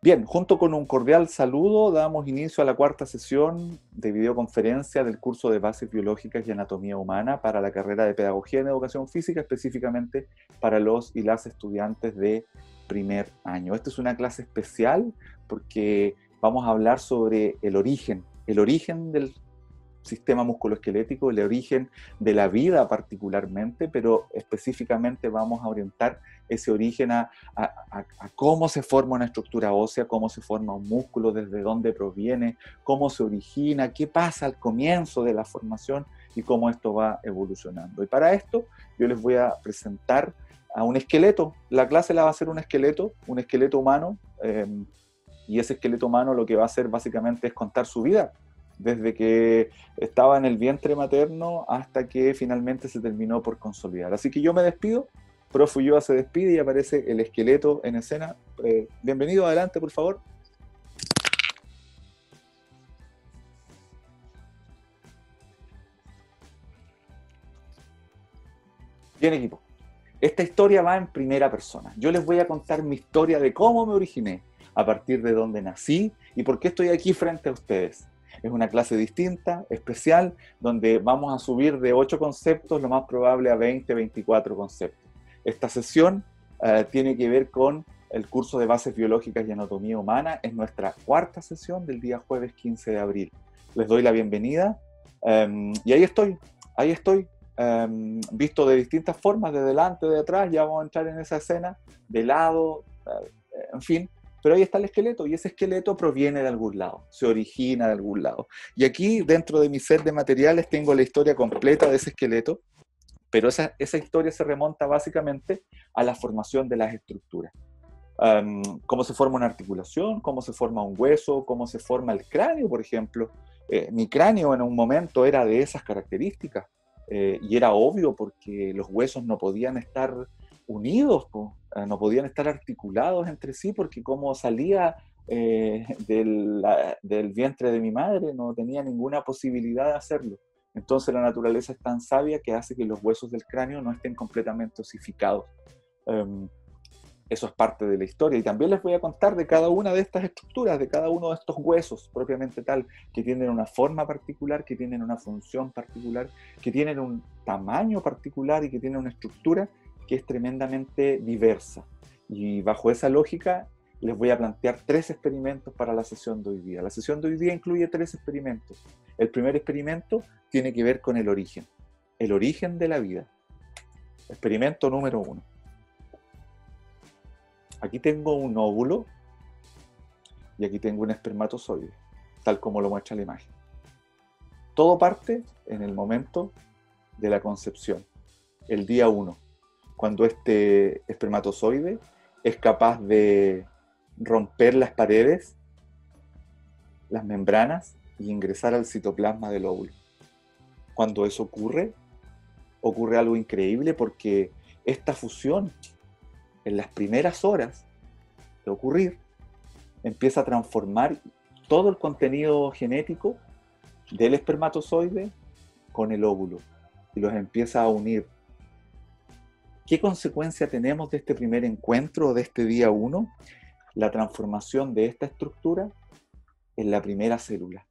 Bien, junto con un cordial saludo, damos inicio a la cuarta sesión de videoconferencia del curso de Bases Biológicas y Anatomía Humana para la carrera de Pedagogía en Educación Física, específicamente para los y las estudiantes de primer año. Esta es una clase especial porque vamos a hablar sobre el origen del sistema musculoesquelético, el origen de la vida particularmente, pero específicamente vamos a orientar ese origen a cómo se forma una estructura ósea, cómo se forma un músculo, desde dónde proviene, cómo se origina, qué pasa al comienzo de la formación y cómo esto va evolucionando. Y para esto yo les voy a presentar a un esqueleto. La clase la va a hacer un esqueleto humano, y ese esqueleto humano lo que va a hacer básicamente es contar su vida, desde que estaba en el vientre materno hasta que finalmente se terminó por consolidar. Así que yo me despido, Profe Ulloa se despide y aparece el esqueleto en escena. Bienvenido, adelante, por favor. Bien, equipo. Esta historia va en primera persona. Yo les voy a contar mi historia de cómo me originé, a partir de dónde nací y por qué estoy aquí frente a ustedes. Es una clase distinta, especial, donde vamos a subir de 8 conceptos, lo más probable a 20, 24 conceptos. Esta sesión tiene que ver con el curso de Bases Biológicas y Anatomía Humana. Es nuestra cuarta sesión del día jueves 15 de abril. Les doy la bienvenida y ahí estoy, visto de distintas formas, de delante, de atrás. Ya vamos a entrar en esa escena, de lado, en fin. Pero ahí está el esqueleto, y ese esqueleto proviene de algún lado, se origina de algún lado. Y aquí, dentro de mi set de materiales, tengo la historia completa de ese esqueleto, pero esa historia se remonta básicamente a la formación de las estructuras. Cómo se forma una articulación, cómo se forma un hueso, cómo se forma el cráneo, por ejemplo. Mi cráneo en un momento era de esas características, y era obvio porque los huesos no podían estar unidos, no podían estar articulados entre sí, porque como salía del vientre de mi madre, no tenía ninguna posibilidad de hacerlo. Entonces la naturaleza es tan sabia que hace que los huesos del cráneo no estén completamente osificados. Eso es parte de la historia. Y también les voy a contar de cada una de estas estructuras, de cada uno de estos huesos propiamente tal, que tienen una forma particular, que tienen una función particular, que tienen un tamaño particular y que tienen una estructura que es tremendamente diversa. Y bajo esa lógica les voy a plantear 3 experimentos para la sesión de hoy día. La sesión de hoy día incluye 3 experimentos. El primer experimento tiene que ver con el origen de la vida. Experimento número 1. Aquí tengo un óvulo y aquí tengo un espermatozoide, tal como lo muestra la imagen. Todo parte en el momento de la concepción, el día 1, cuando este espermatozoide es capaz de romper las paredes, las membranas y ingresar al citoplasma del óvulo. Cuando eso ocurre algo increíble, porque esta fusión, en las primeras horas de ocurrir, empieza a transformar todo el contenido genético del espermatozoide con el óvulo y los empieza a unir. ¿Qué consecuencia tenemos de este primer encuentro, de este día 1? La transformación de esta estructura en la primera célula.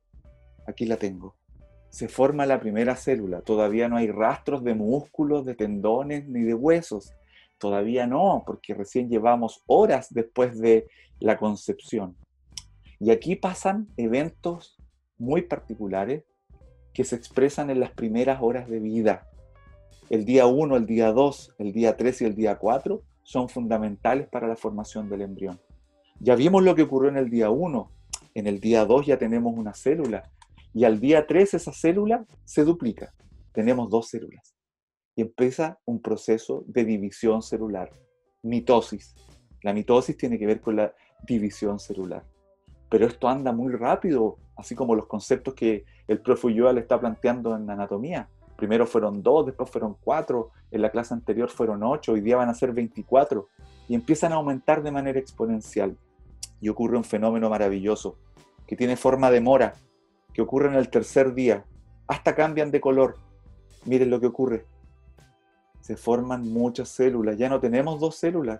Aquí la tengo. Se forma la primera célula. Todavía no hay rastros de músculos, de tendones ni de huesos. Todavía no, porque recién llevamos horas después de la concepción. Y aquí pasan eventos muy particulares que se expresan en las primeras horas de vida. El día 1, el día 2, el día 3 y el día 4 son fundamentales para la formación del embrión. Ya vimos lo que ocurrió en el día 1. En el día 2 ya tenemos una célula. Y al día 3 esa célula se duplica. Tenemos 2 células. Y empieza un proceso de división celular, mitosis. La mitosis tiene que ver con la división celular. Pero esto anda muy rápido, así como los conceptos que el profe Ulloa le está planteando en anatomía. Primero fueron 2, después fueron 4, en la clase anterior fueron 8, hoy día van a ser 24, y empiezan a aumentar de manera exponencial. Y ocurre un fenómeno maravilloso, que tiene forma de mora, que ocurre en el tercer día. Hasta cambian de color. Miren lo que ocurre. Se forman muchas células. Ya no tenemos 2 células.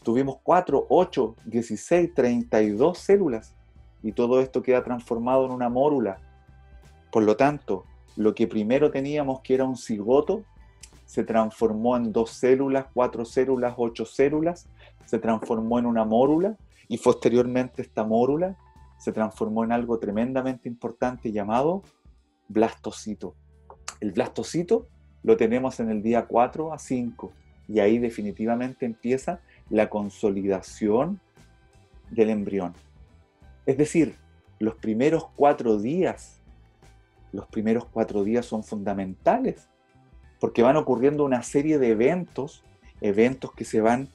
tuvimos 4, 8, 16, 32 células, y todo esto queda transformado en una mórula. Por lo tanto, lo que primero teníamos, que era un cigoto, se transformó en 2 células, 4 células, 8 células, se transformó en una mórula, y posteriormente esta mórula se transformó en algo tremendamente importante llamado blastocito. El blastocito lo tenemos en el día 4 a 5, y ahí definitivamente empieza la consolidación del embrión. Es decir, los primeros 4 días son fundamentales, porque van ocurriendo una serie de eventos que se van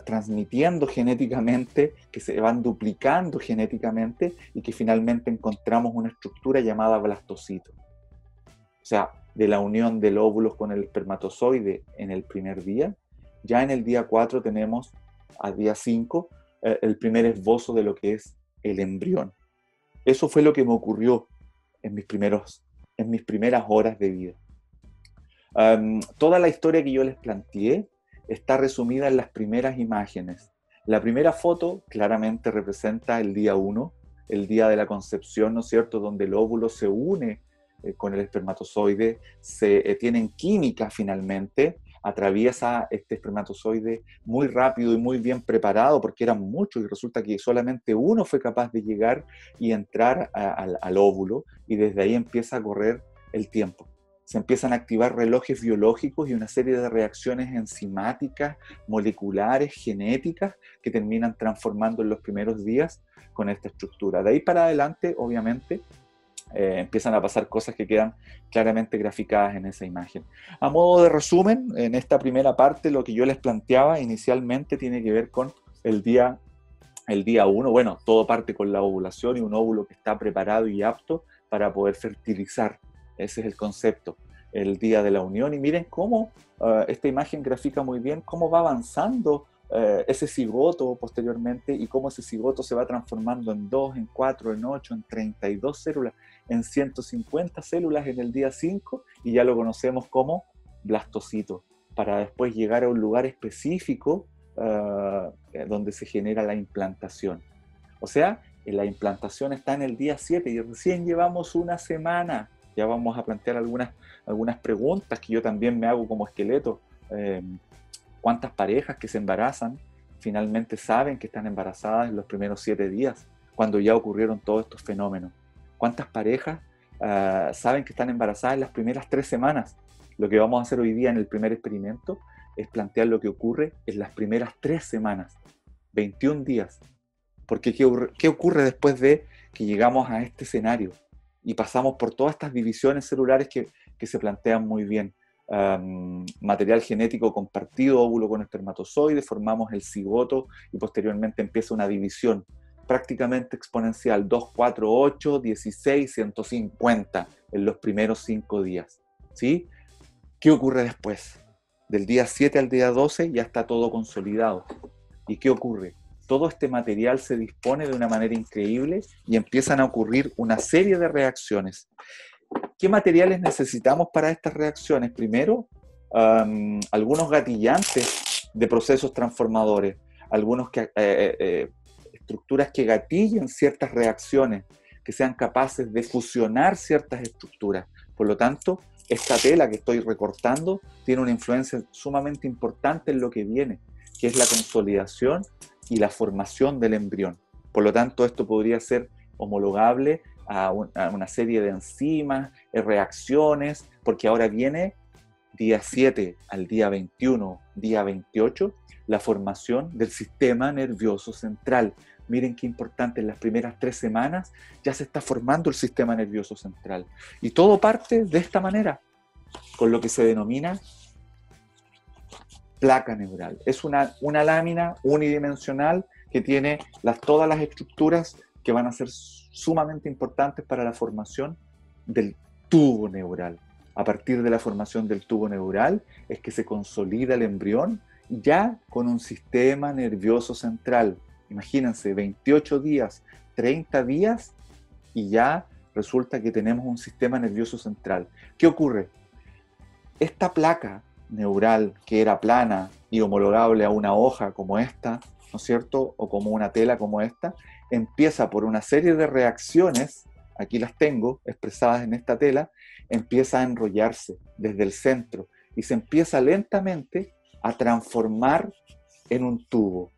transmitiendo genéticamente, que se van duplicando genéticamente, y que finalmente encontramos una estructura llamada blastocito. O sea, de la unión del óvulo con el espermatozoide en el primer día, ya en el día 4 tenemos, al día 5, el primer esbozo de lo que es el embrión. Eso fue lo que me ocurrió en mis primeras horas de vida. Toda la historia que yo les planteé está resumida en las primeras imágenes. La primera foto claramente representa el día 1, el día de la concepción, ¿no es cierto?, donde el óvulo se une con el espermatozoide, tienen química finalmente, atraviesa este espermatozoide muy rápido y muy bien preparado, porque eran muchos, y resulta que solamente uno fue capaz de llegar y entrar al óvulo, y desde ahí empieza a correr el tiempo. Se empiezan a activar relojes biológicos y una serie de reacciones enzimáticas, moleculares, genéticas, que terminan transformando en los primeros días con esta estructura. De ahí para adelante, obviamente, empiezan a pasar cosas que quedan claramente graficadas en esa imagen. A modo de resumen, en esta primera parte, lo que yo les planteaba inicialmente tiene que ver con el día 1. Bueno, todo parte con la ovulación y un óvulo que está preparado y apto para poder fertilizar. Ese es el concepto, el día de la unión. Y miren cómo esta imagen grafica muy bien cómo va avanzando ese cigoto posteriormente, y cómo ese cigoto se va transformando en 2, en 4, en 8, en 32 células, en 150 células en el día 5, y ya lo conocemos como blastocito, para después llegar a un lugar específico donde se genera la implantación. O sea, la implantación está en el día 7 y recién llevamos una semana. Ya vamos a plantear algunas preguntas que yo también me hago como esqueleto. ¿Cuántas parejas que se embarazan finalmente saben que están embarazadas en los primeros 7 días, cuando ya ocurrieron todos estos fenómenos? ¿Cuántas parejas saben que están embarazadas en las primeras 3 semanas? Lo que vamos a hacer hoy día en el primer experimento es plantear lo que ocurre en las primeras 3 semanas, 21 días. Porque ¿qué ocurre después de que llegamos a este escenario y pasamos por todas estas divisiones celulares que se plantean muy bien? Material genético compartido, óvulo con espermatozoide, formamos el cigoto, y posteriormente empieza una división prácticamente exponencial, 2, 4, 8, 16, 150 en los primeros 5 días. ¿Sí? ¿Qué ocurre después? Del día 7 al día 12 ya está todo consolidado. ¿Y qué ocurre? Todo este material se dispone de una manera increíble y empiezan a ocurrir una serie de reacciones. ¿Qué materiales necesitamos para estas reacciones? Primero, algunos gatillantes de procesos transformadores, estructuras que gatillen ciertas reacciones, que sean capaces de fusionar ciertas estructuras. Por lo tanto, esta tela que estoy recortando tiene una influencia sumamente importante en lo que viene, que es la consolidación y la formación del embrión. Por lo tanto, esto podría ser homologable a una serie de enzimas, reacciones, porque ahora viene día 7 al día 21, día 28, la formación del sistema nervioso central. Miren qué importante, en las primeras 3 semanas ya se está formando el sistema nervioso central. Y todo parte de esta manera, con lo que se denomina placa neural. Es una lámina unidimensional que tiene todas las estructuras que van a ser sumamente importantes para la formación del tubo neural. A partir de la formación del tubo neural es que se consolida el embrión ya con un sistema nervioso central. Imagínense, 28 días, 30 días y ya resulta que tenemos un sistema nervioso central. ¿Qué ocurre? Esta placa neural que era plana y homologable a una hoja como esta, ¿no es cierto? O como una tela como esta, empieza por una serie de reacciones, aquí las tengo expresadas en esta tela, empieza a enrollarse desde el centro y se empieza lentamente a transformar en un tubo.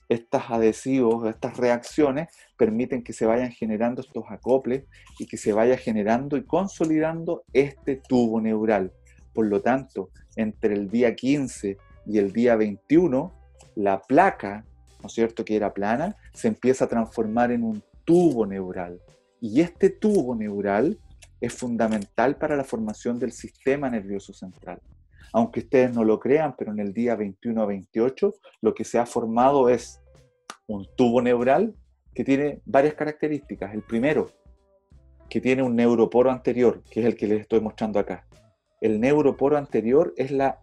Estos adhesivos, estas reacciones permiten que se vayan generando estos acoples y que se vaya generando y consolidando este tubo neural. Por lo tanto, entre el día 15 y el día 21, la placa, ¿no es cierto?, que era plana, se empieza a transformar en un tubo neural. Y este tubo neural es fundamental para la formación del sistema nervioso central. Aunque ustedes no lo crean, pero en el día 21 a 28, lo que se ha formado es un tubo neural que tiene varias características. El primero, que tiene un neuroporo anterior, que es el que les estoy mostrando acá. El neuroporo anterior es la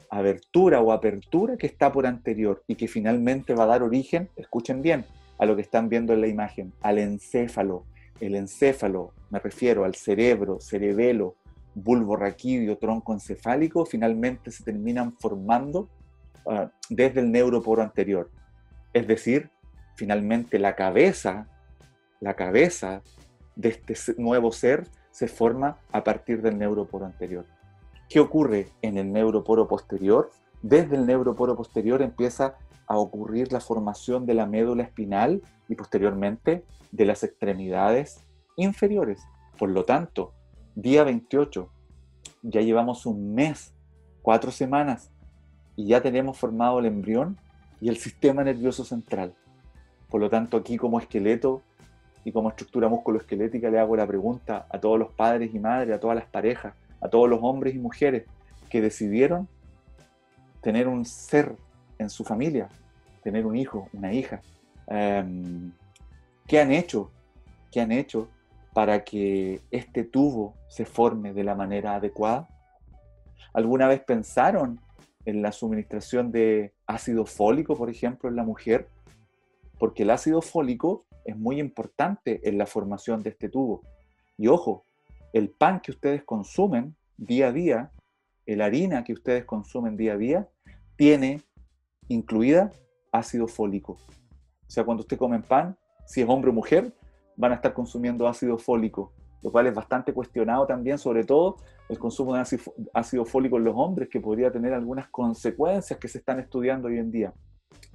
abertura o apertura que está por anterior y que finalmente va a dar origen, escuchen bien, a lo que están viendo en la imagen, al encéfalo. El encéfalo, me refiero al cerebro, cerebelo, bulbo raquídeo, tronco encefálico, finalmente se terminan formando desde el neuroporo anterior. Es decir, finalmente la cabeza de este nuevo ser se forma a partir del neuroporo anterior. ¿Qué ocurre en el neuroporo posterior? Desde el neuroporo posterior empieza a ocurrir la formación de la médula espinal y posteriormente de las extremidades inferiores. Por lo tanto, día 28, ya llevamos un mes, 4 semanas, y ya tenemos formado el embrión y el sistema nervioso central. Por lo tanto, aquí como esqueleto y como estructura musculoesquelética le hago la pregunta a todos los padres y madres, a todas las parejas, a todos los hombres y mujeres que decidieron tener un ser en su familia, tener un hijo, una hija. ¿Qué han hecho? ¿Qué han hecho para que este tubo se forme de la manera adecuada? ¿Alguna vez pensaron en la suministración de ácido fólico, por ejemplo, en la mujer? Porque el ácido fólico es muy importante en la formación de este tubo. Y ojo, el pan que ustedes consumen día a día, la harina que ustedes consumen día a día, tiene incluida ácido fólico. O sea, cuando ustedes comen pan, si es hombre o mujer, van a estar consumiendo ácido fólico, lo cual es bastante cuestionado también, sobre todo el consumo de ácido fólico en los hombres, que podría tener algunas consecuencias que se están estudiando hoy en día.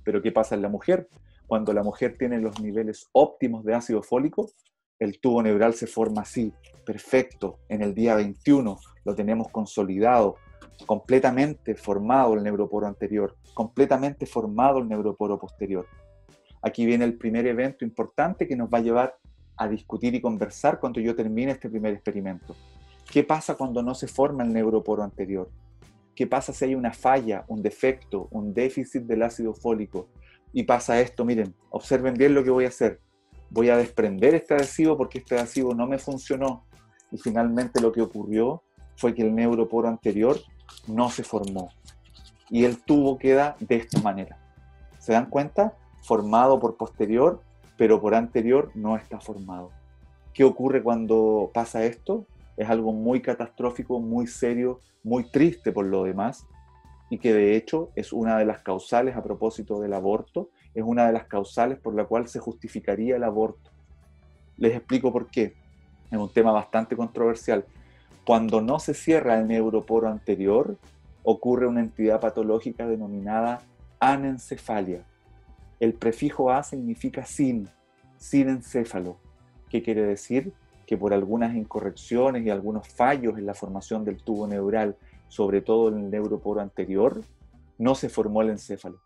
Pero ¿qué pasa en la mujer? Cuando la mujer tiene los niveles óptimos de ácido fólico, el tubo neural se forma así, perfecto. En el día 21 lo tenemos consolidado, completamente formado el neuroporo anterior, completamente formado el neuroporo posterior. Aquí viene el primer evento importante que nos va a llevar a discutir y conversar cuando yo termine este primer experimento. ¿Qué pasa cuando no se forma el neuroporo anterior? ¿Qué pasa si hay una falla, un defecto, un déficit del ácido fólico? Y pasa esto, miren, observen bien lo que voy a hacer. Voy a desprender este adhesivo porque este adhesivo no me funcionó. Y finalmente lo que ocurrió fue que el neuroporo anterior no se formó. Y el tubo queda de esta manera. ¿Se dan cuenta? Formado por posterior, pero por anterior no está formado. ¿Qué ocurre cuando pasa esto? Es algo muy catastrófico, muy serio, muy triste por lo demás, y que de hecho es una de las causales, a propósito del aborto, es una de las causales por la cual se justificaría el aborto. Les explico por qué. Es un tema bastante controversial. Cuando no se cierra el neuroporo anterior, ocurre una entidad patológica denominada anencefalia. El prefijo A significa sin encéfalo. ¿Qué quiere decir? Que por algunas incorrecciones y algunos fallos en la formación del tubo neural, sobre todo en el neuroporo anterior, no se formó el encéfalo.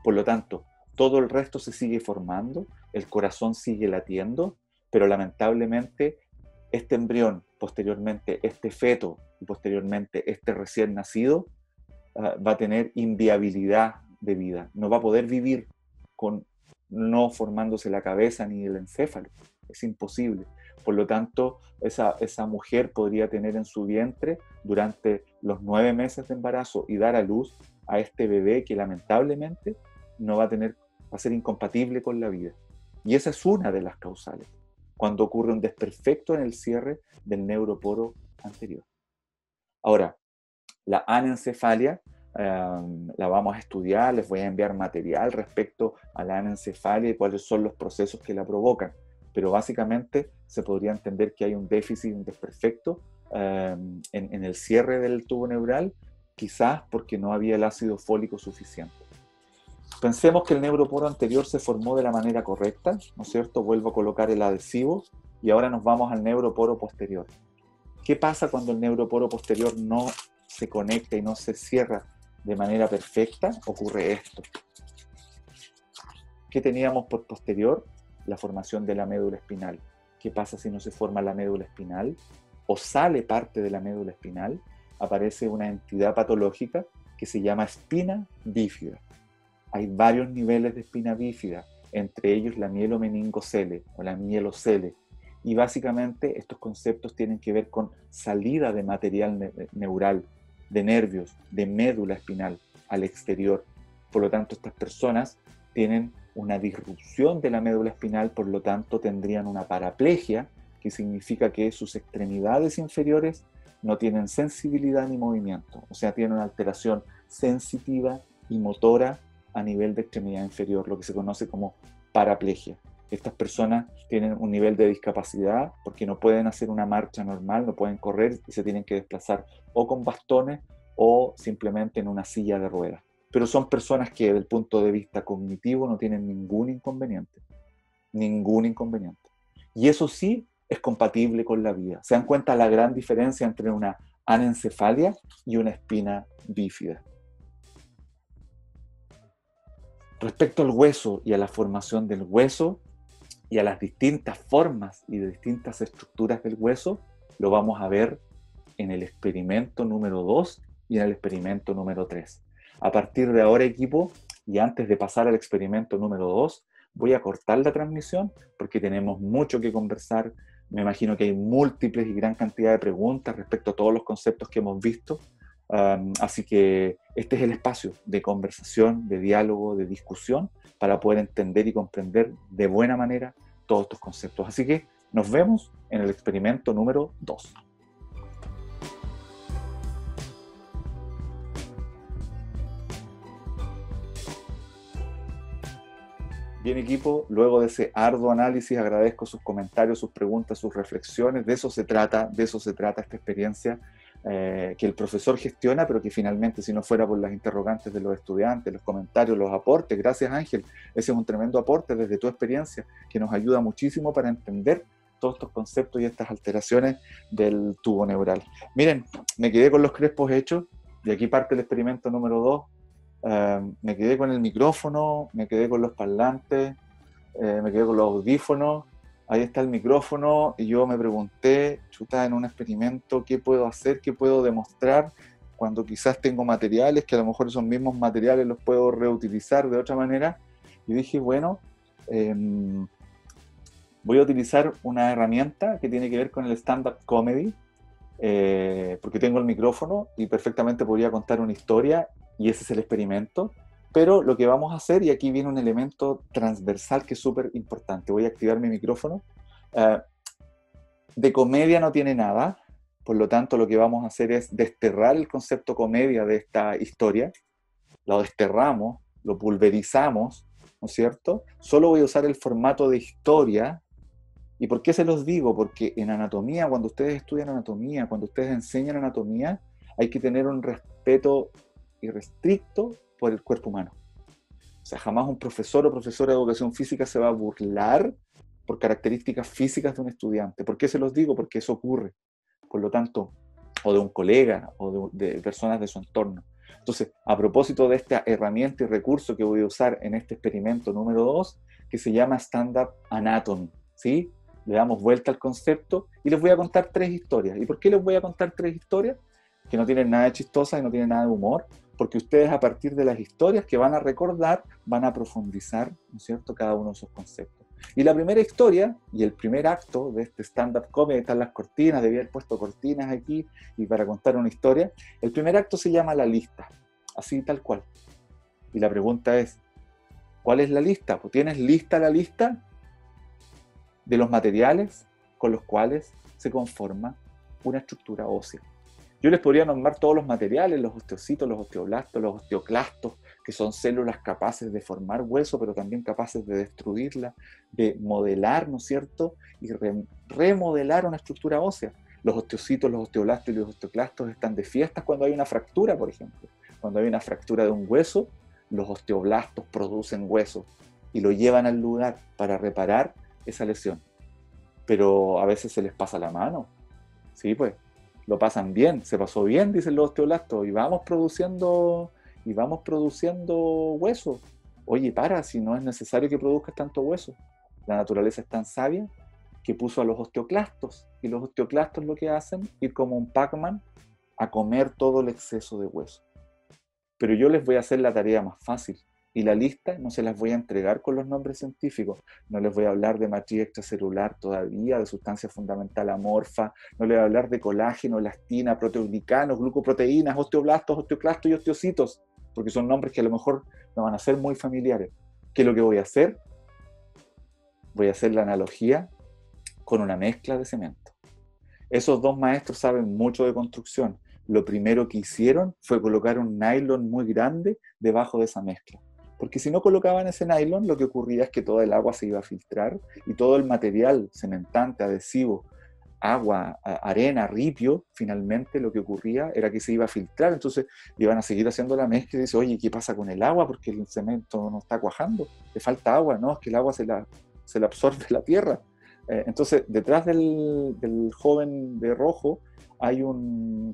Por lo tanto, todo el resto se sigue formando, el corazón sigue latiendo, pero lamentablemente este embrión, posteriormente este feto y posteriormente este recién nacido, va a tener inviabilidad de vida, no va a poder vivir con no formándose la cabeza ni el encéfalo, es imposible. Por lo tanto, esa mujer podría tener en su vientre durante los 9 meses de embarazo y dar a luz a este bebé que lamentablemente no va a ser incompatible con la vida. Y esa es una de las causales, cuando ocurre un desperfecto en el cierre del neuroporo anterior. Ahora, La anencefalia la vamos a estudiar, les voy a enviar material respecto a la anencefalia y cuáles son los procesos que la provocan. Pero básicamente se podría entender que hay un déficit, un desperfecto en el cierre del tubo neural, quizás porque no había el ácido fólico suficiente. Pensemos que el neuroporo anterior se formó de la manera correcta, ¿no es cierto? Vuelvo a colocar el adhesivo y ahora nos vamos al neuroporo posterior. ¿Qué pasa cuando el neuroporo posterior no se conecta y no se cierra de manera perfecta? Ocurre esto. ¿Qué teníamos por posterior? La formación de la médula espinal. ¿Qué pasa si no se forma la médula espinal? O sale parte de la médula espinal, aparece una entidad patológica que se llama espina bífida. Hay varios niveles de espina bífida, entre ellos la mielomeningocele o la mielocele. Y básicamente estos conceptos tienen que ver con salida de material neural, de nervios, de médula espinal al exterior. Por lo tanto, estas personas tienen una disrupción de la médula espinal, por lo tanto tendrían una paraplegia, que significa que sus extremidades inferiores no tienen sensibilidad ni movimiento, o sea, tienen una alteración sensitiva y motora a nivel de extremidad inferior, lo que se conoce como paraplegia. Estas personas tienen un nivel de discapacidad porque no pueden hacer una marcha normal, no pueden correr y se tienen que desplazar o con bastones o simplemente en una silla de ruedas. Pero son personas que desde el punto de vista cognitivo no tienen ningún inconveniente. Ningún inconveniente. Y eso sí es compatible con la vida. ¿Se dan cuenta la gran diferencia entre una anencefalia y una espina bífida? Respecto al hueso y a la formación del hueso y a las distintas formas y de distintas estructuras del hueso, lo vamos a ver en el experimento número 2 y en el experimento número 3. A partir de ahora, equipo, y antes de pasar al experimento número 2, voy a cortar la transmisión porque tenemos mucho que conversar. Me imagino que hay múltiples y gran cantidad de preguntas respecto a todos los conceptos que hemos visto. Así que este es el espacio de conversación, de diálogo, de discusión, para poder entender y comprender de buena manera todos estos conceptos. Así que nos vemos en el experimento número 2. Bien, equipo, luego de ese arduo análisis, agradezco sus comentarios, sus preguntas, sus reflexiones. De eso se trata esta experiencia que el profesor gestiona, pero que finalmente, si no fuera por las interrogantes de los estudiantes, los comentarios, los aportes, gracias Ángel, ese es un tremendo aporte desde tu experiencia, que nos ayuda muchísimo para entender todos estos conceptos y estas alteraciones del tubo neural. Miren, me quedé con los crespos hechos, y aquí parte el experimento número 2. Me quedé con el micrófono, me quedé con los parlantes, me quedé con los audífonos. Ahí está el micrófono y yo me pregunté, chuta, en un experimento, ¿qué puedo hacer? ¿Qué puedo demostrar? Cuando quizás tengo materiales que a lo mejor esos mismos materiales los puedo reutilizar de otra manera. Y dije, bueno, voy a utilizar una herramienta que tiene que ver con el stand-up comedy, porque tengo el micrófono y perfectamente podría contar una historia y ese es el experimento. Pero lo que vamos a hacer, y aquí viene un elemento transversal que es súper importante, voy a activar mi micrófono. De comedia no tiene nada, por lo tanto lo que vamos a hacer es desterrar el concepto comedia de esta historia, lo desterramos, lo pulverizamos, ¿no es cierto? Solo voy a usar el formato de historia. ¿Y por qué se los digo? Porque en anatomía, cuando ustedes estudian anatomía, cuando ustedes enseñan anatomía, hay que tener un respeto irrestricto por el cuerpo humano. O sea, jamás un profesor o profesora de educación física se va a burlar por características físicas de un estudiante. ¿Por qué se los digo? Porque eso ocurre. Por lo tanto, o de un colega, o de personas de su entorno. Entonces, a propósito de esta herramienta y recurso que voy a usar en este experimento número 2, que se llama Stand-Up Anatomy, ¿sí? Le damos vuelta al concepto y les voy a contar 3 historias. ¿Y por qué les voy a contar 3 historias? Que no tienen nada de chistosas y no tienen nada de humor, porque ustedes a partir de las historias que van a recordar, van a profundizar, ¿no es cierto?, cada uno de esos conceptos. Y la primera historia, y el primer acto de este stand-up comedy, están las cortinas, debía haber puesto cortinas aquí, y para contar una historia, el primer acto se llama La Lista, así tal cual. Y la pregunta es, ¿cuál es la lista? Pues ¿tienes lista la lista de los materiales con los cuales se conforma una estructura ósea? Yo les podría nombrar todos los materiales, los osteocitos, los osteoblastos, los osteoclastos, que son células capaces de formar hueso, pero también capaces de destruirla, de modelar, ¿no es cierto? Y remodelar una estructura ósea. Los osteocitos, los osteoblastos y los osteoclastos están de fiestas cuando hay una fractura, por ejemplo. Cuando hay una fractura de un hueso, los osteoblastos producen hueso y lo llevan al lugar para reparar esa lesión. Pero a veces se les pasa la mano. Sí, pues, lo pasan bien, se pasó bien, dicen los osteoblastos, y vamos produciendo hueso. Oye, para, si no es necesario que produzcas tanto hueso. La naturaleza es tan sabia que puso a los osteoclastos, y los osteoclastos lo que hacen, ir como un Pac-Man a comer todo el exceso de hueso. Pero yo les voy a hacer la tarea más fácil. Y la lista no se las voy a entregar con los nombres científicos. No les voy a hablar de matriz extracelular todavía, de sustancia fundamental amorfa. No les voy a hablar de colágeno, elastina, proteoglicanos, glucoproteínas, osteoblastos, osteoclastos y osteocitos. Porque son nombres que a lo mejor no van a ser muy familiares. ¿Qué es lo que voy a hacer? Voy a hacer la analogía con una mezcla de cemento. Esos dos maestros saben mucho de construcción. Lo primero que hicieron fue colocar un nylon muy grande debajo de esa mezcla. Porque si no colocaban ese nylon, lo que ocurría es que toda el agua se iba a filtrar y todo el material cementante, adhesivo, agua, arena, ripio, finalmente lo que ocurría era que se iba a filtrar. Entonces iban a seguir haciendo la mezcla y dice, oye, ¿qué pasa con el agua? Porque el cemento no está cuajando, le falta agua. No, es que el agua se la absorbe la tierra. Entonces, detrás del joven de rojo hay una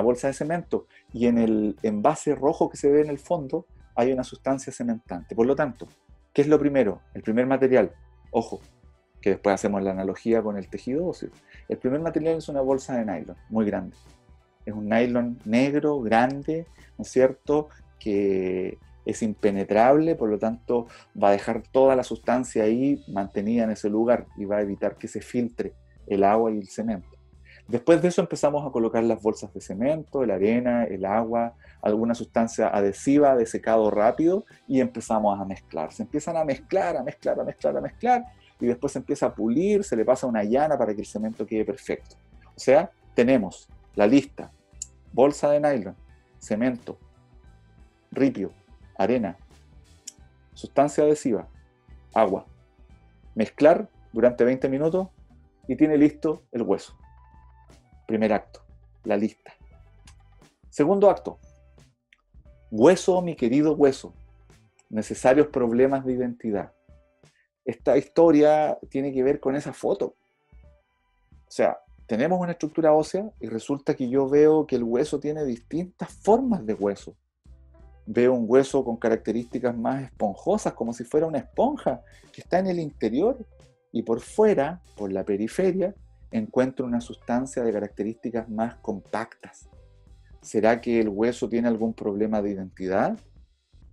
bolsa de cemento, y en el envase rojo que se ve en el fondo hay una sustancia cementante. Por lo tanto, ¿qué es lo primero? El primer material, ojo, que después hacemos la analogía con el tejido óseo. El primer material es una bolsa de nylon, muy grande. Es un nylon negro, grande, ¿no es cierto?, que es impenetrable, por lo tanto va a dejar toda la sustancia ahí mantenida en ese lugar y va a evitar que se filtre el agua y el cemento. Después de eso empezamos a colocar las bolsas de cemento, la arena, el agua, alguna sustancia adhesiva de secado rápido, y empezamos a mezclar. Se empiezan a mezclar, a mezclar, a mezclar, a mezclar, y después se empieza a pulir, se le pasa una llana para que el cemento quede perfecto. O sea, tenemos la lista: bolsa de nylon, cemento, ripio, arena, sustancia adhesiva, agua. Mezclar durante 20 minutos y tiene listo el hueso. Primer acto, la lista. Segundo acto, hueso, mi querido hueso, necesarios problemas de identidad. Esta historia tiene que ver con esa foto. O sea, tenemos una estructura ósea y resulta que yo veo que el hueso tiene distintas formas de hueso. Veo un hueso con características más esponjosas, como si fuera una esponja que está en el interior, y por fuera, por la periferia, encuentro una sustancia de características más compactas. ¿Será que el hueso tiene algún problema de identidad?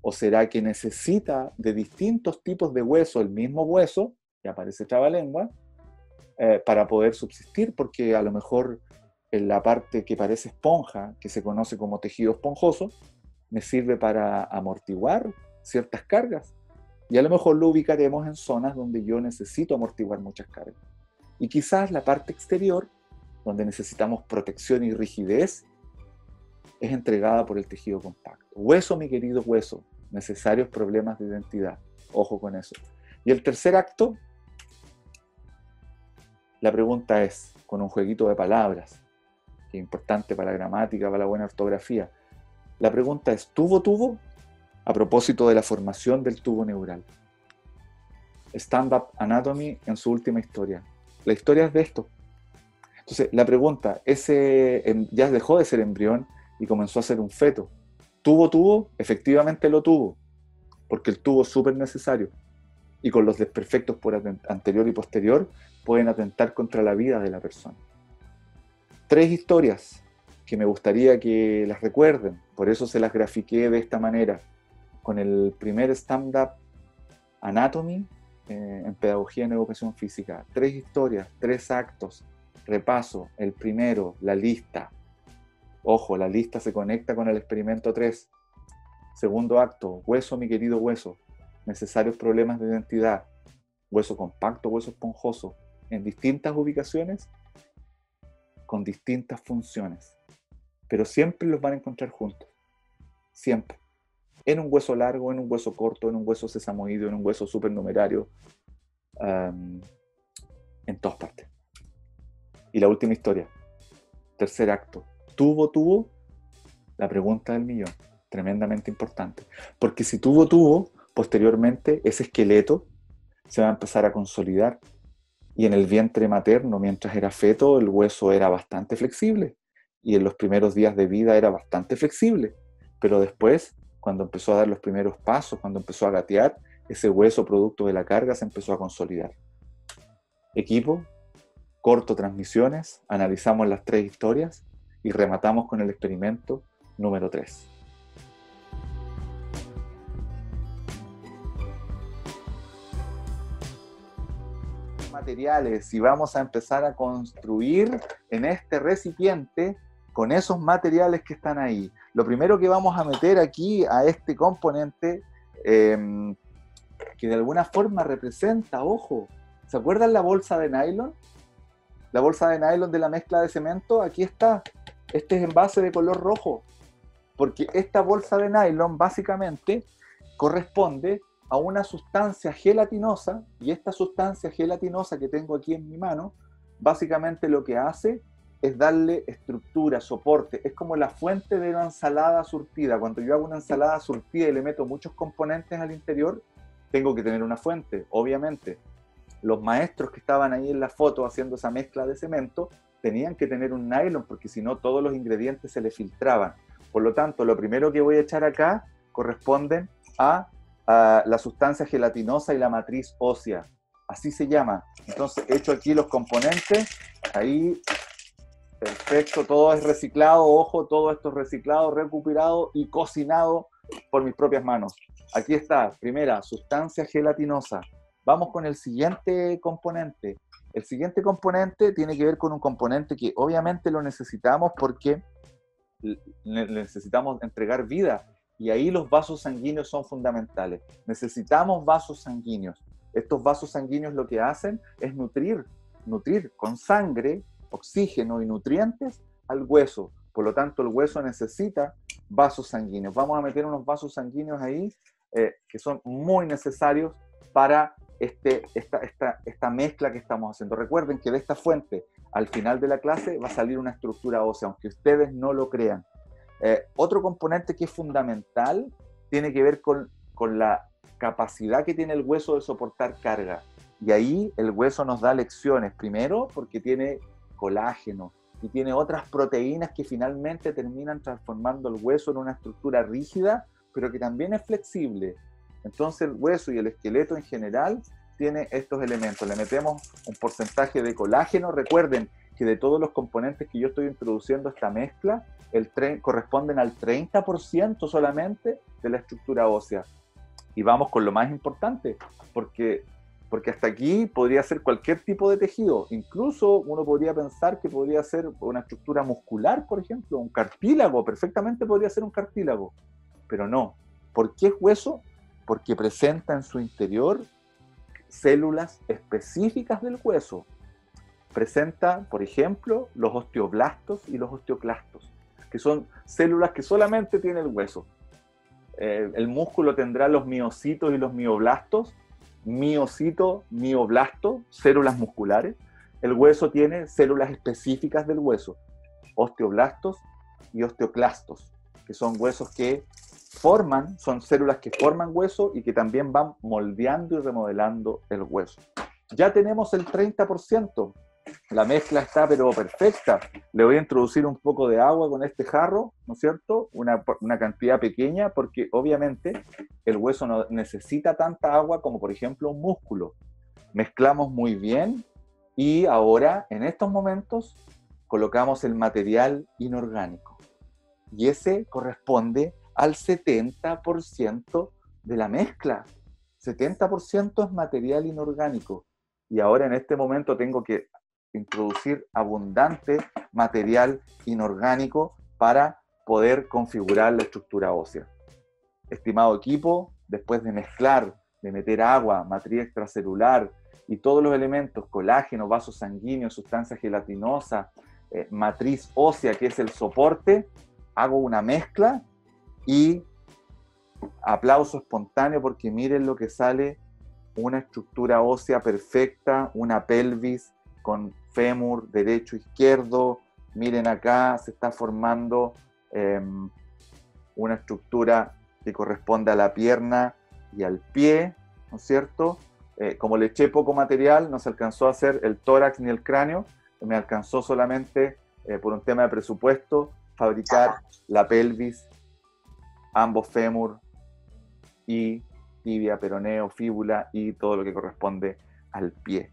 ¿O será que necesita de distintos tipos de hueso, el mismo hueso, que aparece trabalengua, para poder subsistir? Porque a lo mejor en la parte que parece esponja, que se conoce como tejido esponjoso, me sirve para amortiguar ciertas cargas. Y a lo mejor lo ubicaremos en zonas donde yo necesito amortiguar muchas cargas. Y quizás la parte exterior, donde necesitamos protección y rigidez, es entregada por el tejido compacto. Hueso, mi querido hueso, necesarios problemas de identidad. Ojo con eso. Y el tercer acto, la pregunta es, con un jueguito de palabras, que es importante para la gramática, para la buena ortografía. La pregunta es, ¿tubo? A propósito de la formación del tubo neural. Stand-up Anatomy en su última historia. La historia es de esto. Entonces, la pregunta, ya dejó de ser embrión y comenzó a ser un feto. ¿Tuvo? Efectivamente lo tuvo, porque el tubo es súper necesario. Y con los desperfectos por anterior y posterior pueden atentar contra la vida de la persona. 3 historias que me gustaría que las recuerden, por eso se las grafiqué de esta manera, con el primer stand-up Anatomy en Pedagogía en Educación Física. 3 historias, 3 actos, repaso. El primero, la lista. Ojo, la lista se conecta con el experimento 3. Segundo acto, hueso, mi querido hueso, necesarios problemas de identidad, hueso compacto, hueso esponjoso, en distintas ubicaciones, con distintas funciones, pero siempre los van a encontrar juntos, siempre. En un hueso largo, en un hueso corto, en un hueso sesamoideo, en un hueso supernumerario, en todas partes. Y la última historia, tercer acto, tubo, la pregunta del millón, tremendamente importante. Porque si tubo, posteriormente ese esqueleto se va a empezar a consolidar. Y en el vientre materno, mientras era feto, el hueso era bastante flexible. Y en los primeros días de vida era bastante flexible. Pero después, cuando empezó a dar los primeros pasos, cuando empezó a gatear, ese hueso producto de la carga se empezó a consolidar. Equipo, corto transmisiones, analizamos las 3 historias y rematamos con el experimento número 3. Materiales y vamos a empezar a construir en este recipiente con esos materiales que están ahí. Lo primero que vamos a meter aquí a este componente que de alguna forma representa, ojo, ¿se acuerdan la bolsa de nylon? La bolsa de nylon de la mezcla de cemento, aquí está. Este es envase de color rojo, porque esta bolsa de nylon básicamente corresponde a una sustancia gelatinosa, y esta sustancia gelatinosa que tengo aquí en mi mano, básicamente lo que hace es darle estructura, soporte. Es como la fuente de una ensalada surtida. Cuando yo hago una ensalada surtida y le meto muchos componentes al interior, tengo que tener una fuente, obviamente. Los maestros que estaban ahí en la foto haciendo esa mezcla de cemento tenían que tener un nylon, porque si no todos los ingredientes se le filtraban. Por lo tanto, lo primero que voy a echar acá corresponden a la sustancia gelatinosa y la matriz ósea. Así se llama. Entonces, echo aquí los componentes. Ahí, perfecto. Todo es reciclado. Ojo, todo esto es reciclado, recuperado y cocinado por mis propias manos. Aquí está, primera, sustancia gelatinosa. Vamos con el siguiente componente. El siguiente componente tiene que ver con un componente que obviamente lo necesitamos porque necesitamos entregar vida. Y ahí los vasos sanguíneos son fundamentales. Necesitamos vasos sanguíneos. Estos vasos sanguíneos lo que hacen es nutrir con sangre, oxígeno y nutrientes al hueso. Por lo tanto, el hueso necesita vasos sanguíneos. Vamos a meter unos vasos sanguíneos ahí que son muy necesarios para esta mezcla que estamos haciendo. Recuerden que de esta fuente, al final de la clase, va a salir una estructura ósea, aunque ustedes no lo crean. Otro componente que es fundamental tiene que ver con la capacidad que tiene el hueso de soportar carga. Y ahí el hueso nos da lecciones. Primero, porque tiene colágeno y tiene otras proteínas que finalmente terminan transformando el hueso en una estructura rígida, pero que también es flexible. Entonces el hueso y el esqueleto en general tiene estos elementos. Le metemos un porcentaje de colágeno. Recuerden que de todos los componentes que yo estoy introduciendo a esta mezcla, corresponden al 30% solamente de la estructura ósea. Y vamos con lo más importante, porque hasta aquí podría ser cualquier tipo de tejido. Incluso uno podría pensar que podría ser una estructura muscular, por ejemplo, un cartílago, perfectamente podría ser un cartílago, pero no. ¿Por qué es hueso? Porque presenta en su interior células específicas del hueso. Presenta, por ejemplo, los osteoblastos y los osteoclastos, que son células que solamente tiene el hueso. El músculo tendrá los miocitos y los mioblastos, miocito, mioblasto, células musculares. El hueso tiene células específicas del hueso, osteoblastos y osteoclastos, que son huesos que son células que forman hueso y que también van moldeando y remodelando el hueso. Ya tenemos el 30%. La mezcla está pero perfecta. Le voy a introducir un poco de agua con este jarro, ¿no es cierto? Una cantidad pequeña, porque obviamente el hueso no necesita tanta agua como por ejemplo un músculo. Mezclamos muy bien y ahora en estos momentos colocamos el material inorgánico. Y ese corresponde al 70% de la mezcla. 70% es material inorgánico. Y ahora en este momento tengo que introducir abundante material inorgánico para poder configurar la estructura ósea. Estimado equipo, después de mezclar, de meter agua, matriz extracelular y todos los elementos, colágeno, vasos sanguíneos, sustancia gelatinosa, matriz ósea, que es el soporte, hago una mezcla y aplauso espontáneo porque miren lo que sale, una estructura ósea perfecta, una pelvis con fémur derecho, izquierdo, miren acá se está formando una estructura que corresponde a la pierna y al pie, ¿no es cierto? Como le eché poco material, no se alcanzó a hacer el tórax ni el cráneo, me alcanzó solamente, por un tema de presupuesto, fabricar la pelvis, ambos fémur y tibia, peroneo, fíbula y todo lo que corresponde al pie.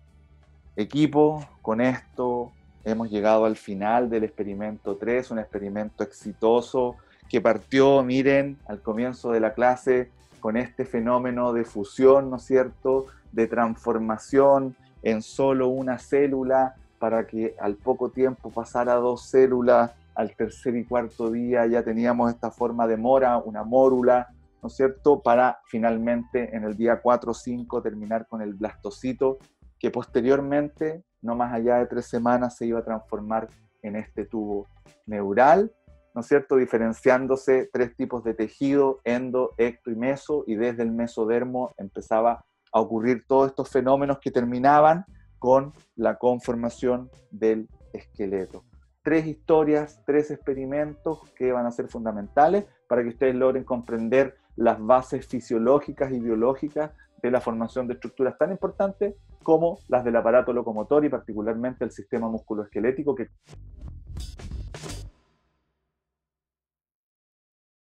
Equipo, con esto hemos llegado al final del experimento 3, un experimento exitoso que partió, miren, al comienzo de la clase con este fenómeno de fusión, ¿no es cierto?, de transformación en solo una célula para que al poco tiempo pasara a 2 células, al tercer y cuarto día ya teníamos esta forma de mora, una mórula, ¿no es cierto?, para finalmente en el día 4 o 5 terminar con el blastocito, que posteriormente, no más allá de 3 semanas, se iba a transformar en este tubo neural, ¿no es cierto?, diferenciándose 3 tipos de tejido, endo, ecto y meso, y desde el mesodermo empezaba a ocurrir todos estos fenómenos que terminaban con la conformación del esqueleto. 3 historias, 3 experimentos que van a ser fundamentales para que ustedes logren comprender las bases fisiológicas y biológicas de la formación de estructuras tan importantes como las del aparato locomotor y particularmente el sistema musculoesquelético que